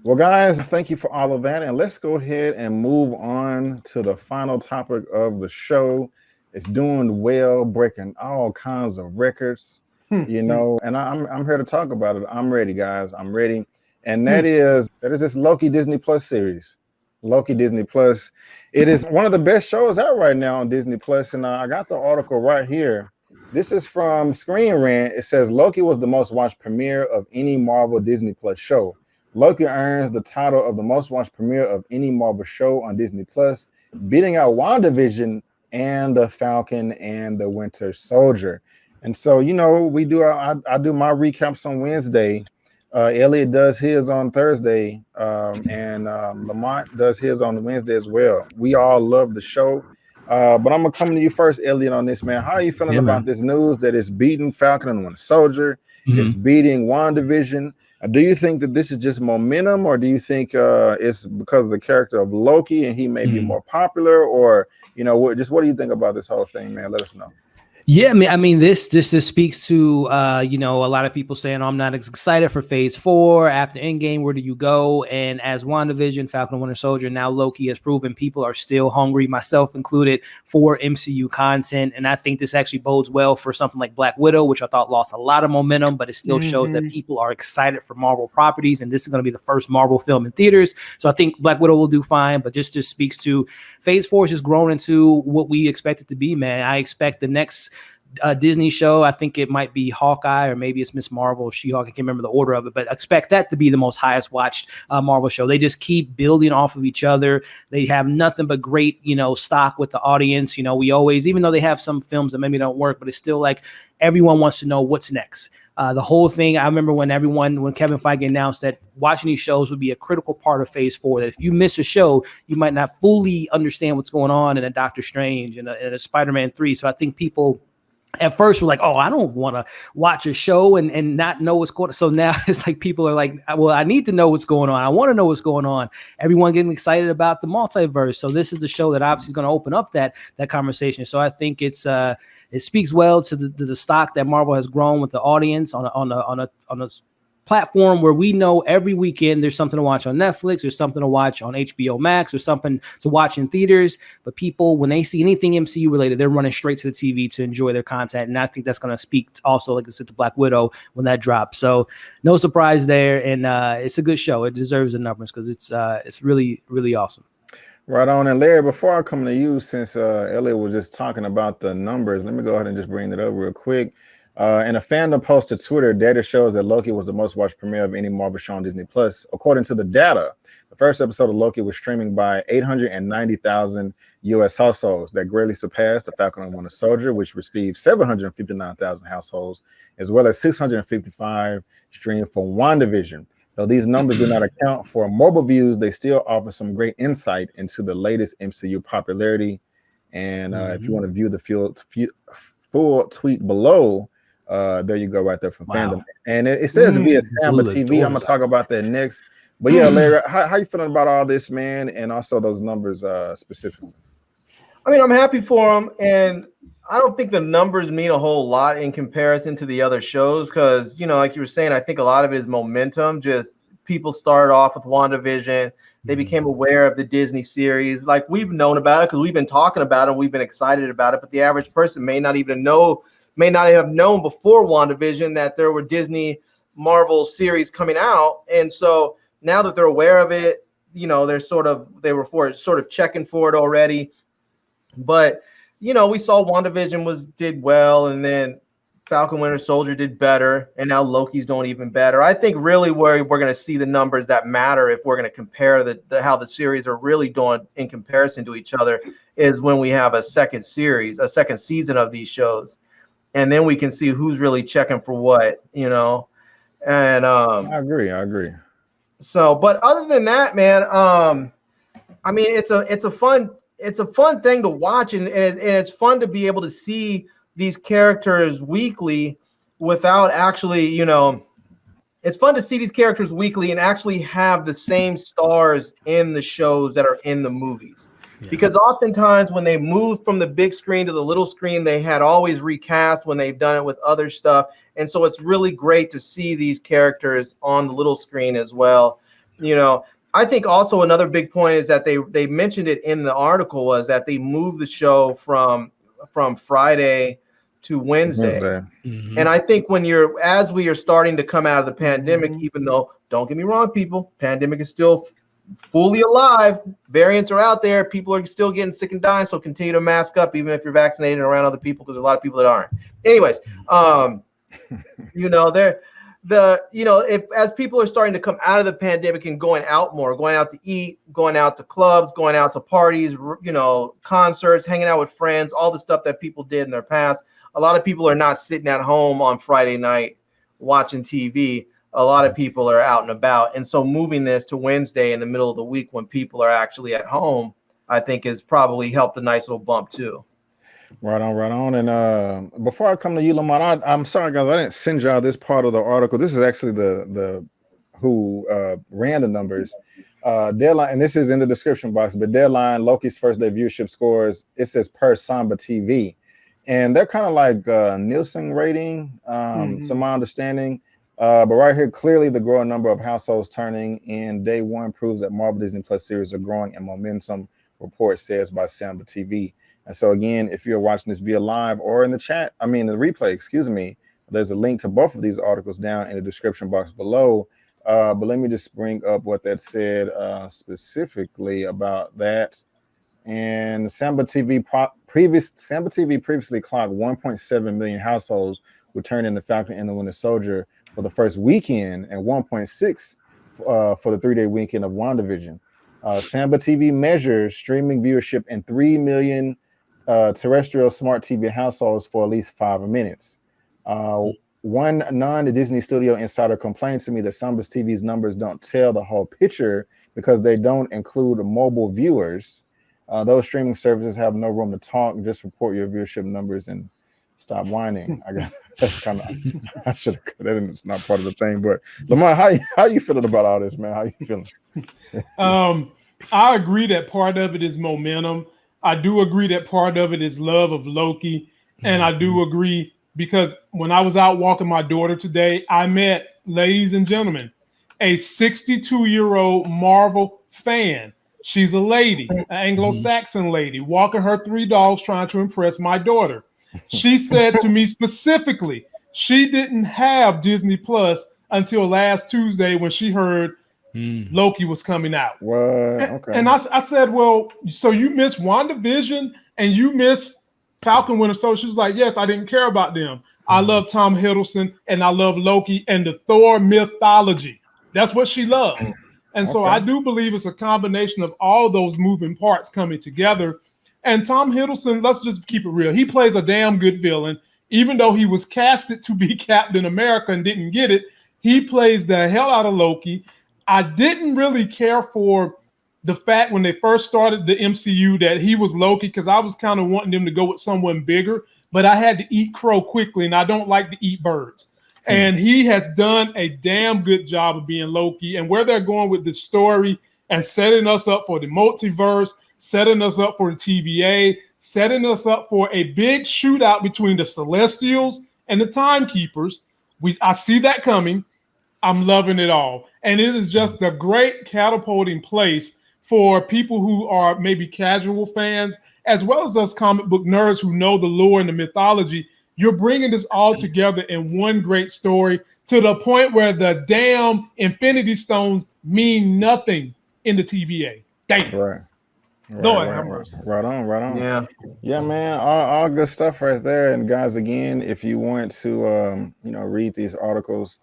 Well, guys, thank you for all of that. And let's go ahead and move on to the final topic of the show. It's doing well, breaking all kinds of records, and I'm here to talk about it. I'm ready, guys. I'm ready. And that is this Loki Disney Plus series. Loki Disney Plus. It is one of the best shows out right now on Disney Plus. And I got the article right here. This is from Screen Rant. It says Loki was the most watched premiere of any Marvel Disney Plus show. Loki earns the title of the most watched premiere of any Marvel show on Disney Plus, beating out WandaVision and The Falcon and the Winter Soldier. And so, we do. I do my recaps on Wednesday. Elliot does his on Thursday, and Lamont does his on Wednesday as well. We all love the show. But I'm gonna come to you first, Elliot, on this, man. How are you feeling about this news that it's beating Falcon and Winter Soldier? It's beating WandaVision. Do you think that this is just momentum, or do you think it's because of the character of Loki and he may be more popular, or what do you think about this whole thing, man? Let us know. Yeah, I mean, this just speaks to a lot of people saying, I'm not excited for Phase 4 after Endgame. Where do you go? And as WandaVision, Falcon, Winter Soldier, now Loki has proven people are still hungry, myself included, for MCU content. And I think this actually bodes well for something like Black Widow, which I thought lost a lot of momentum, but it still shows that people are excited for Marvel properties. And this is going to be the first Marvel film in theaters. So I think Black Widow will do fine, but just speaks to Phase 4 has just grown into what we expect it to be, man. I expect the next Disney show, I think it might be Hawkeye, or maybe it's Miss Marvel, She-Hulk. I can't remember the order of it, but expect that to be the most highest watched Marvel show. They just keep building off of each other. They have nothing but great, stock with the audience. We always, even though they have some films that maybe don't work, but it's still like everyone wants to know what's next. The whole thing, I remember when Kevin Feige announced that watching these shows would be a critical part of Phase 4, that if you miss a show, you might not fully understand what's going on in a Doctor Strange and a Spider-Man 3. So I think people at first we're like, oh, I don't want to watch a show and not know what's going on. So now it's like people are like, well, I need to know what's going on. I want to know what's going on. Everyone getting excited about the multiverse. So this is the show that obviously is going to open up that conversation. So I think it speaks well to the stock that Marvel has grown with the audience on a platform where we know every weekend there's something to watch on Netflix, there's something to watch on HBO Max, or something to watch in theaters. But people, when they see anything MCU related, they're running straight to the TV to enjoy their content. And I think that's going to speak also, like I said, to Black Widow when that drops. So no surprise there. And it's a good show. It deserves the numbers because it's really, really awesome. Right on. And Larry, before I come to you, since Elliot was just talking about the numbers, let me go ahead and just bring it up real quick. In a fandom post to Twitter, data shows that Loki was the most watched premiere of any Marvel show on Disney Plus. According to the data, the first episode of Loki was streaming by 890,000 U.S. households. That greatly surpassed The Falcon and Winter Soldier, which received 759,000 households, as well as 655 streamed for WandaVision. Though these numbers do not account for mobile views, they still offer some great insight into the latest MCU popularity. And if you want to view the full tweet below, there you go, right there from Fandom. And it says via Samba TV. I'm gonna talk about that next. But yeah, Larry, how you feeling about all this, man, and also those numbers specifically? I mean, I'm happy for them, and I don't think the numbers mean a whole lot in comparison to the other shows because, like you were saying, I think a lot of it is momentum. Just people started off with WandaVision. They became aware of the Disney series. Like, we've known about it because we've been talking about it. We've been excited about it, but the average person may not have known before WandaVision that there were Disney Marvel series coming out. And so now that they're aware of it, they were sort of checking for it already. But, we saw WandaVision did well, and then Falcon Winter Soldier did better, and now Loki's doing even better. I think really where we're going to see the numbers that matter if we're going to compare how the series are really doing in comparison to each other is when we have a second season of these shows. And then we can see who's really checking for what, And I agree. So, but other than that, man, I mean, it's a fun thing to watch, and it's fun to be able to see these characters weekly without actually, it's fun to see these characters weekly and actually have the same stars in the shows that are in the movies. Yeah. Because oftentimes when they move from the big screen to the little screen, they had always recast when they've done it with other stuff. And so it's really great to see these characters on the little screen as well. I think also another big point is that they mentioned it in the article was that they moved the show from Friday to Wednesday. Mm-hmm. And I think as we are starting to come out of the pandemic, even though, don't get me wrong, people, pandemic is still fully alive. Variants are out there. People are still getting sick and dying. So continue to mask up, even if you're vaccinated around other people, because there's a lot of people that aren't. Anyways, if as people are starting to come out of the pandemic and going out more, going out to eat, going out to clubs, going out to parties, concerts, hanging out with friends, all the stuff that people did in their past. A lot of people are not sitting at home on Friday night watching TV. A lot of people are out and about. And so moving this to Wednesday in the middle of the week when people are actually at home, I think has probably helped a nice little bump too. Right on. And before I come to you, Lamont, I'm sorry, guys, I didn't send y'all this part of the article. This is actually the who ran the numbers. Deadline, and this is in the description box, but Deadline, Loki's first day viewership scores, it says per Samba TV. And they're kind of like Nielsen rating, to my understanding. But right here, clearly the growing number of households turning in day one proves that Marvel Disney Plus series are growing in momentum, report says by Samba TV. And so again, if you're watching this via live or in the chat, the replay, there's a link to both of these articles down in the description box below. But let me just bring up what that said specifically about that. And Samba TV previously clocked 1.7 million households returning the Falcon and the Winter Soldier for the first weekend and 1.6 for the 3-day weekend of WandaVision. Samba TV measures streaming viewership in 3 million terrestrial smart TV households for at least 5 minutes. One non-Disney studio insider complained to me that Samba TV's numbers don't tell the whole picture because they don't include mobile viewers. Those streaming services have no room to talk. Just report your viewership numbers and stop whining. I guess that's kind of, I should have, that is not part of the thing. But Lamont, how you feeling about all this, man? How you feeling? I agree that part of it is momentum. I do agree that part of it is love of Loki. And I do agree because when I was out walking my daughter today, I met, ladies and gentlemen, a 62-year-old Marvel fan. She's a lady, an Anglo-Saxon lady, walking her 3 dogs trying to impress my daughter. She said to me specifically, she didn't have Disney Plus until last Tuesday when she heard Loki was coming out. What? Okay. And I said, well, so you missed WandaVision and you missed Falcon Winter Soldier? She's like, yes, I didn't care about them. I love Tom Hiddleston and I love Loki and the Thor mythology. That's what she loves. And so I do believe it's a combination of all those moving parts coming together. And Tom Hiddleston, let's just keep it real. He plays a damn good villain. Even though he was casted to be Captain America and didn't get it, he plays the hell out of Loki. I didn't really care for the fact when they first started the MCU that he was Loki because I was kind of wanting them to go with someone bigger, but I had to eat crow quickly, and I don't like to eat birds. And he has done a damn good job of being Loki. And where they're going with this story and setting us up for the multiverse, setting us up for the TVA, setting us up for a big shootout between the Celestials and the Timekeepers. I see that coming. I'm loving it all. And it is just a great catapulting place for people who are maybe casual fans, as well as us comic book nerds who know the lore and the mythology. You're bringing this all together in one great story to the point where the damn Infinity Stones mean nothing in the TVA. Damn. Right. Right on. Yeah, man. All good stuff right there. And guys, again, if you want to, read these articles,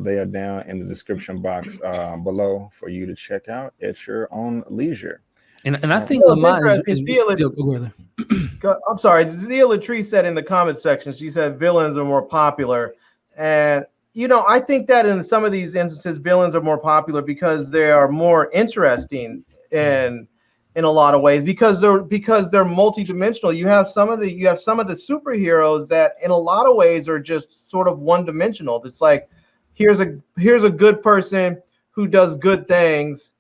they are down in the description box below for you to check out at your own leisure. And I think Lamont is I'm sorry. Zia Latrice said in the comment section, she said villains are more popular. And, I think that in some of these instances, villains are more popular because they are more interesting in a lot of ways because they're multidimensional. You have some of the superheroes that in a lot of ways are just sort of one-dimensional. It's like, here's a good person who does good things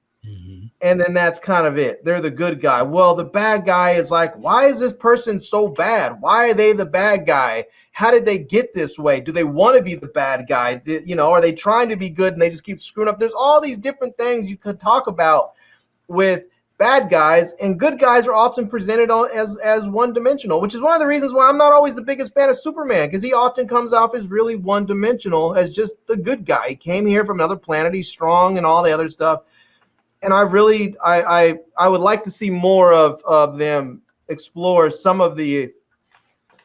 And then that's kind of it. They're the good guy. Well, the bad guy is like, why is this person so bad? Why are they the bad guy? How did they get this way? Do they want to be the bad guy? Are they trying to be good and they just keep screwing up? There's all these different things you could talk about with bad guys, and good guys are often presented as one-dimensional, which is one of the reasons why I'm not always the biggest fan of Superman, because he often comes off as really one-dimensional, as just the good guy. He came here from another planet, he's strong and all the other stuff. And I would like to see more of them explore some of these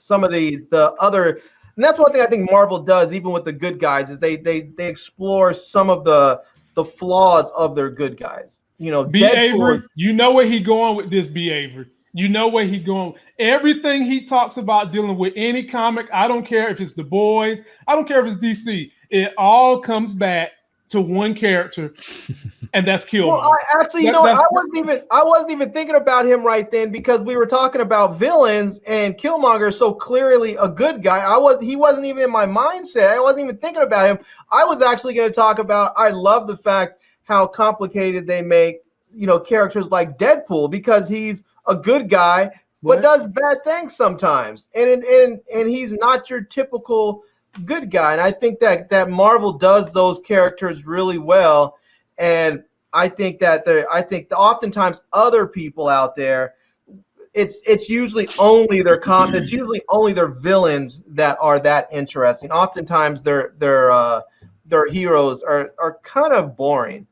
the other, and that's one thing I think Marvel does even with the good guys, is they explore some of the flaws of their good guys. B. Avery, you know where he going with this, B. Avery. You know where he going. Everything he talks about dealing with any comic, I don't care if it's The Boys, I don't care if it's DC, it all comes back to one character, and that's Killmonger. Well, I wasn't even thinking about him right then, because we were talking about villains, and Killmonger is so clearly a good guy. He wasn't even in my mindset. I wasn't even thinking about him. I was actually going to talk about, I love the fact how complicated they make, characters like Deadpool, because he's a good guy but does bad things sometimes, and he's not your typical good guy. And I think that Marvel does those characters really well, and I think that oftentimes other people out there, it's usually only their it's usually only their villains that are that interesting. Oftentimes their heroes are kind of boring.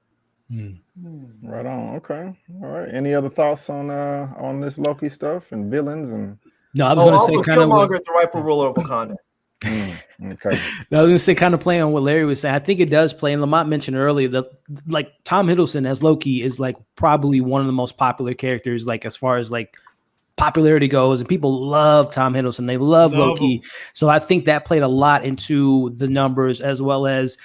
Right on. Okay. All right. Any other thoughts on this Loki stuff and villains and? No, I was going to say kind of Killmonger is the rightful ruler of Wakanda. Okay. No, I was going to say kind of playing on what Larry was saying. I think it does play, and Lamont mentioned earlier that like Tom Hiddleston as Loki is like probably one of the most popular characters, like as far as like popularity goes, and people love Tom Hiddleston. They love Loki. Him. So I think that played a lot into the numbers, as well as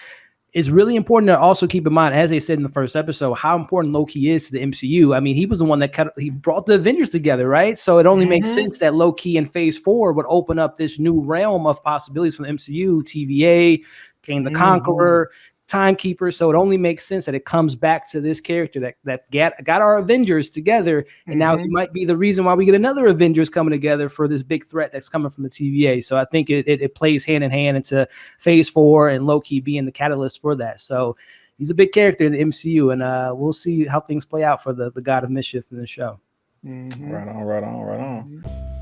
it's really important to also keep in mind, as they said in the first episode, how important Loki is to the MCU. I mean, he was the one that he brought the Avengers together, right? So it only makes sense that Loki in Phase 4 would open up this new realm of possibilities for the MCU, TVA, Kang the Conqueror, Timekeeper. So it only makes sense that it comes back to this character that got our Avengers together, and now he might be the reason why we get another Avengers coming together for this big threat that's coming from the TVA. So I think it plays hand in hand into Phase 4 and Loki being the catalyst for that. So he's a big character in the MCU, and we'll see how things play out for the God of Mischief in the show. Right on.